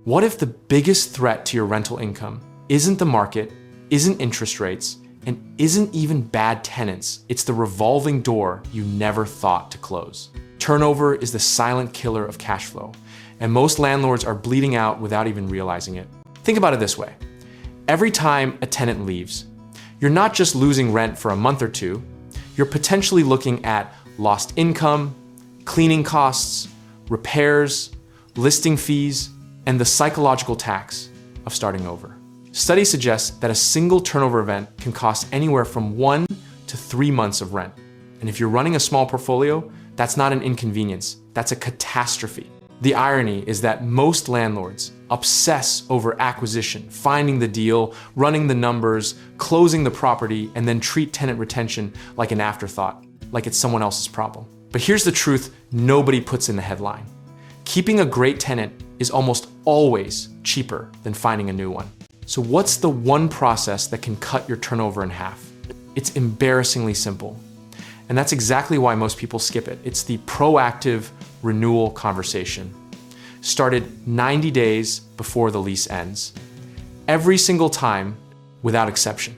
What if the biggest threat to your rental income isn't the market, isn't interest rates, and isn't even bad tenants? It's the revolving door you never thought to close. Turnover is the silent killer of cash flow, and most landlords are bleeding out without even realizing it. Think about it this way. Every time a tenant leaves, you're not just losing rent for a month or two, you're potentially looking at lost income, cleaning costs, repairs, listing fees, and the psychological tax of starting over. Studies suggest that a single turnover event can cost anywhere from 1 to 3 months of rent. And if you're running a small portfolio, that's not an inconvenience, that's a catastrophe. The irony is that most landlords obsess over acquisition, finding the deal, running the numbers, closing the property, and then treat tenant retention like an afterthought, like it's someone else's problem. But here's the truth nobody puts in the headline. Keeping a great tenant is almost always cheaper than finding a new one. So what's the one process that can cut your turnover in half? It's embarrassingly simple. And that's exactly why most people skip it. It's the proactive renewal conversation. Started 90 days before the lease ends. Every single time, without exception.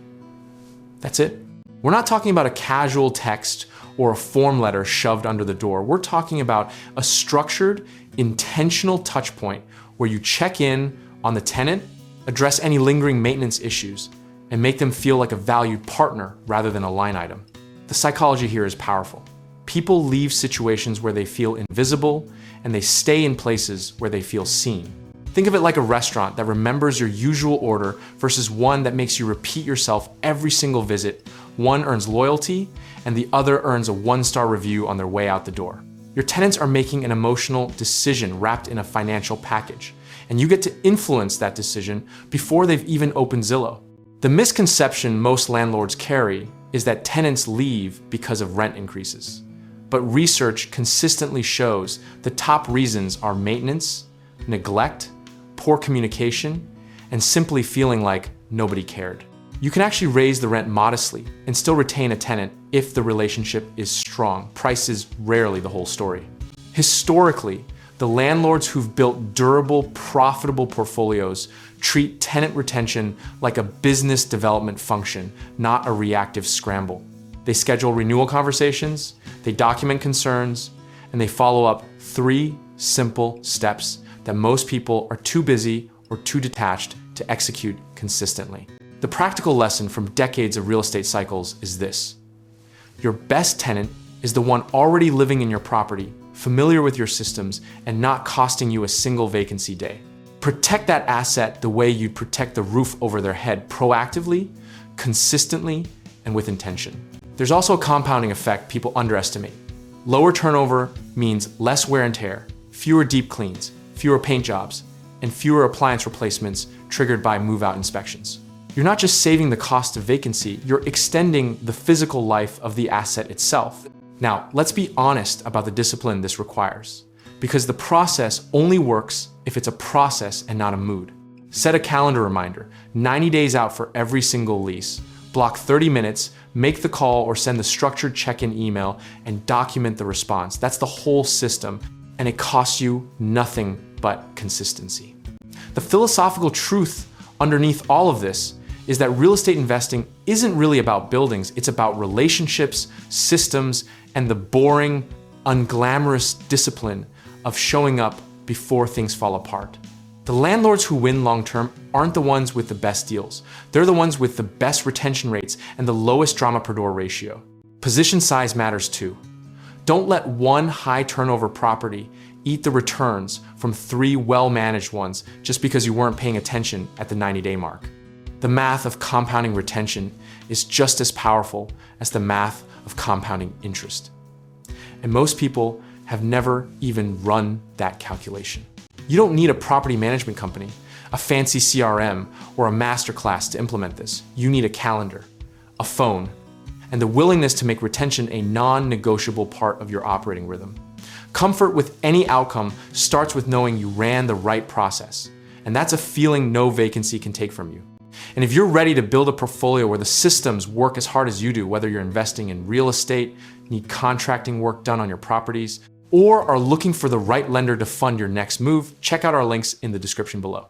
That's it. We're not talking about a casual text or a form letter shoved under the door. We're talking about a structured, intentional touch point where you check in on the tenant, address any lingering maintenance issues, and make them feel like a valued partner rather than a line item. The psychology here is powerful. People leave situations where they feel invisible, and they stay in places where they feel seen. Think of it like a restaurant that remembers your usual order versus one that makes you repeat yourself every single visit. One earns loyalty, and the other earns a 1-star review on their way out the door. Your tenants are making an emotional decision wrapped in a financial package, and you get to influence that decision before they've even opened Zillow. The misconception most landlords carry is that tenants leave because of rent increases. But research consistently shows the top reasons are maintenance, neglect, poor communication, and simply feeling like nobody cared. You can actually raise the rent modestly and still retain a tenant if the relationship is strong. Price is rarely the whole story. Historically, the landlords who've built durable, profitable portfolios treat tenant retention like a business development function, not a reactive scramble. They schedule renewal conversations, they document concerns, and they follow up 3 simple steps that most people are too busy or too detached to execute consistently. The practical lesson from decades of real estate cycles is this. Your best tenant is the one already living in your property, familiar with your systems, and not costing you a single vacancy day. Protect that asset the way you'd protect the roof over their head, proactively, consistently, and with intention. There's also a compounding effect people underestimate. Lower turnover means less wear and tear, fewer deep cleans, fewer paint jobs, and fewer appliance replacements triggered by move-out inspections. You're not just saving the cost of vacancy, you're extending the physical life of the asset itself. Now, let's be honest about the discipline this requires, because the process only works if it's a process and not a mood. Set a calendar reminder, 90 days out for every single lease. Block 30 minutes, make the call or send the structured check-in email, and document the response. That's the whole system, and it costs you nothing but consistency. The philosophical truth underneath all of this is that real estate investing isn't really about buildings, it's about relationships, systems, and the boring, unglamorous discipline of showing up before things fall apart. The landlords who win long-term aren't the ones with the best deals. They're the ones with the best retention rates and the lowest drama per door ratio. Position size matters too. Don't let one high turnover property eat the returns from 3 well-managed ones just because you weren't paying attention at the 90-day mark. The math of compounding retention is just as powerful as the math of compounding interest. And most people have never even run that calculation. You don't need a property management company, a fancy CRM, or a masterclass to implement this. You need a calendar, a phone, and the willingness to make retention a non-negotiable part of your operating rhythm. Comfort with any outcome starts with knowing you ran the right process, and that's a feeling no vacancy can take from you. And if you're ready to build a portfolio where the systems work as hard as you do, whether you're investing in real estate, need contracting work done on your properties, or are looking for the right lender to fund your next move, check out our links in the description below.